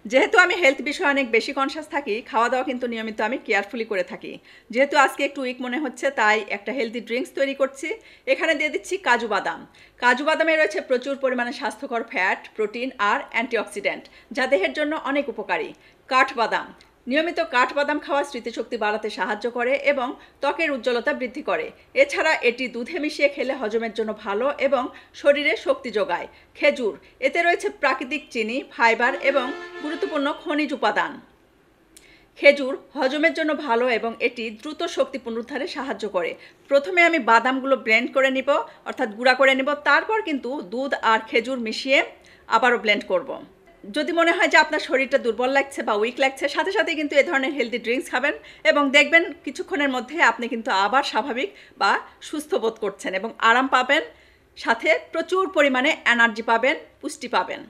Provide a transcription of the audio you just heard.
যেহেতু আমি হেলথ বিষয়ে অনেক বেশি কনসাস থাকি, খাওয়া দাওয়া কিন্তু নিয়মিত আমি কেয়ারফুলি করে থাকি। যেহেতু আজকে একটু উইক মনে হচ্ছে, তাই একটা হেলদি ড্রিঙ্কস তৈরি করছি। এখানে দিয়ে দিচ্ছি কাজু বাদাম। কাজু বাদামে রয়েছে প্রচুর পরিমাণে স্বাস্থ্যকর ফ্যাট, প্রোটিন আর অ্যান্টিঅক্সিডেন্ট, যা দেহের জন্য অনেক উপকারী। কাঠবাদাম। নিয়মিত কাঠবাদাম খাওয়া স্মৃতিশক্তি বাড়াতে সাহায্য করে এবং ত্বকের উজ্জ্বলতা বৃদ্ধি করে। এছাড়া এটি দুধে মিশিয়ে খেলে হজমের জন্য ভালো এবং শরীরে শক্তি যোগায়। খেজুর। এতে রয়েছে প্রাকৃতিক চিনি, ফাইবার এবং গুরুত্বপূর্ণ খনিজ উপাদান। খেজুর হজমের জন্য ভালো এবং এটি দ্রুত শক্তি পুনরুদ্ধারে সাহায্য করে। প্রথমে আমি বাদামগুলো ব্লেন্ড করে নিব, অর্থাৎ গুঁড়া করে নিব। তারপর কিন্তু দুধ আর খেজুর মিশিয়ে আবারও ব্লেন্ড করব। যদি মনে হয় যে আপনার শরীরটা দুর্বল লাগছে বা উইক লাগছে, সাথে সাথে কিন্তু এ ধরনের হেলদি ড্রিঙ্কস খাবেন এবং দেখবেন কিছুক্ষণের মধ্যে আপনি কিন্তু আবার স্বাভাবিক বা সুস্থ বোধ করছেন এবং আরাম পাবেন, সাথে প্রচুর পরিমাণে এনার্জি পাবেন, পুষ্টি পাবেন।